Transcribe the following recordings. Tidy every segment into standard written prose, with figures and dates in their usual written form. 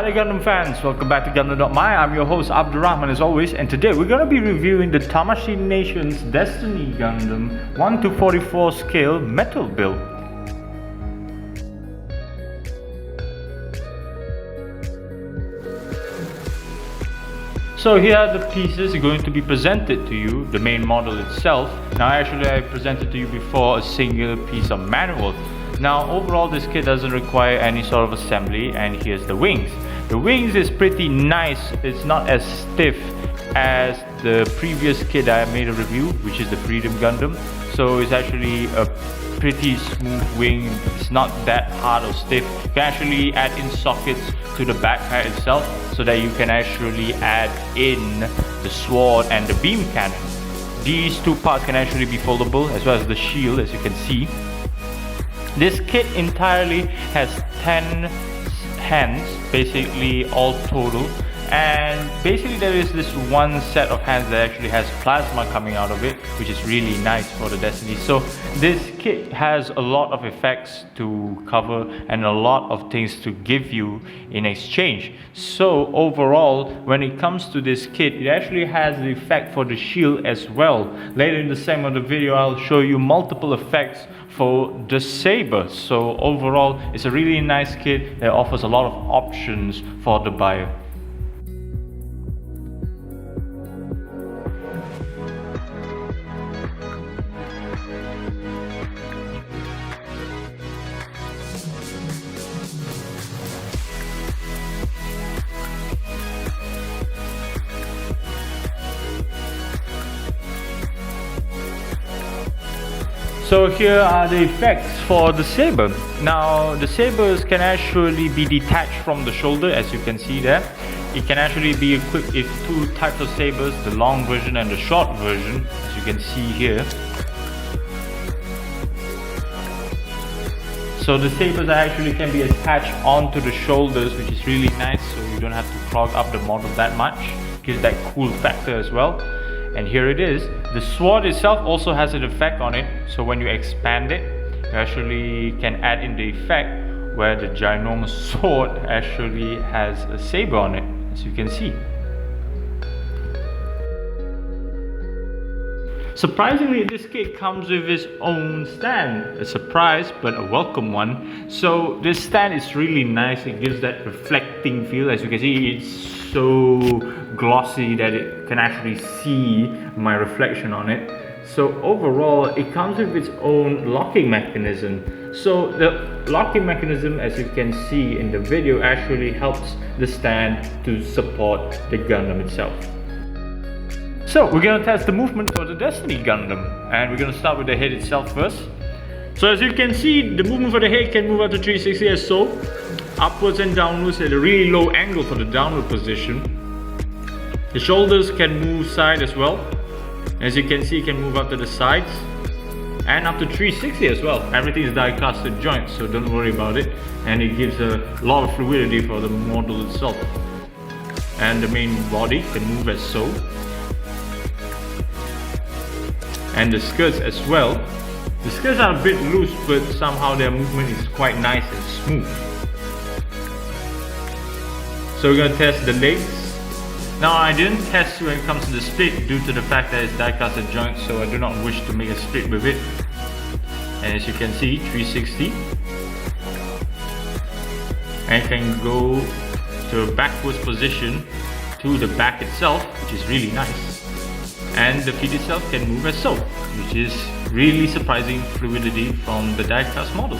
Howdy Gundam fans, welcome back to Gundam.my. I'm your host Abdurrahman as always, and today we're going to be reviewing the Tamashi Nation's Destiny Gundam 1:44 scale metal build. So here are the pieces going to be presented to you, the main model itself. Now actually I presented to you before a single piece of manual. Now overall this kit doesn't require any sort of assembly, and here's the wings. The wings is pretty nice, it's not as stiff as the previous kit I made a review, which is the Freedom Gundam. So it's actually a pretty smooth wing, it's not that hard or stiff. You can actually add in sockets to the backpack itself so that you can actually add in the sword and the beam cannon. These two parts can actually be foldable, as well as the shield, as you can see. This kit entirely has 10 hands, basically all total, and basically there is this one set of hands that actually has plasma coming out of it, which is really nice for the Destiny. So this kit has a lot of effects to cover and a lot of things to give you in exchange. So overall, when it comes to this kit, it actually has the effect for the shield as well. Later in the segment of the video, I'll show you multiple effects for the saber. So overall, it's a really nice kit that offers a lot of options for the buyer. So here are the effects for the saber. Now the sabers can actually be detached from the shoulder, as you can see there. It can actually be equipped with two types of sabers, the long version and the short version, as you can see here. So the sabers actually can be attached onto the shoulders, which is really nice, so you don't have to clog up the model that much. Gives that cool factor as well. And here it is. The sword itself also has an effect on it, so when you expand it, you actually can add in the effect where the ginormous sword actually has a saber on it, as you can see. Surprisingly, this kit comes with its own stand. A surprise, but a welcome one. So this stand is really nice. It gives that reflecting feel. As you can see, it's so glossy that it can actually see my reflection on it. So overall, it comes with its own locking mechanism. So the locking mechanism, as you can see in the video, actually helps the stand to support the Gundam itself. So we're going to test the movement for the Destiny Gundam, and we're going to start with the head itself first. So as you can see, the movement for the head can move up to 360 as so, upwards and downwards at a really low angle for the downward position. The shoulders can move side as well. As you can see, it can move up to the sides and up to 360 as well. Everything is die-casted joints, so don't worry about it, and it gives a lot of fluidity for the model itself. And the main body can move as so. And the skirts as well. The skirts are a bit loose, but somehow their movement is quite nice and smooth. So we're going to test the legs. Now I didn't test when it comes to the split due to the fact that it's die-casted joints, so I do not wish to make a split with it. And as you can see, 360. And it can go to a backwards position to the back itself, which is really nice. And the feet itself can move as so, which is really surprising fluidity from the die-cast model.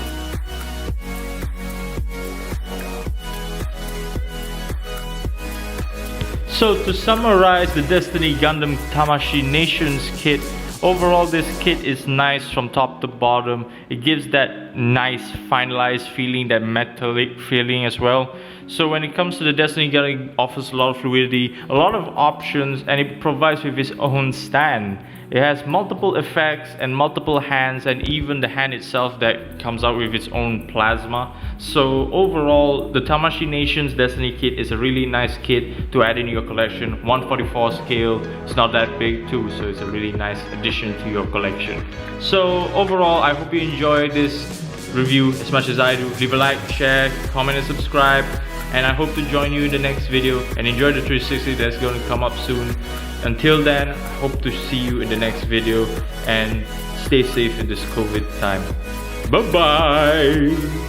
So to summarize the Destiny Gundam Tamashi Nations kit, overall this kit is nice from top to bottom. It gives that nice finalized feeling, that metallic feeling as well. So when it comes to the Destiny Gundam, it offers a lot of fluidity, a lot of options, and it provides with its own stand. It has multiple effects and multiple hands, and even the hand itself that comes out with its own plasma. So overall, the Tamashi Nation's Destiny kit is a really nice kit to add in your collection. 1/44 scale, it's not that big too, so it's a really nice addition to your collection. So overall, I hope you enjoyed this review as much as I do. Leave a like, share, comment and subscribe. and I hope to join you in the next video, and enjoy the 360 that's going to come up soon. Until then, hope to see you in the next video, and stay safe in this COVID time. Bye bye.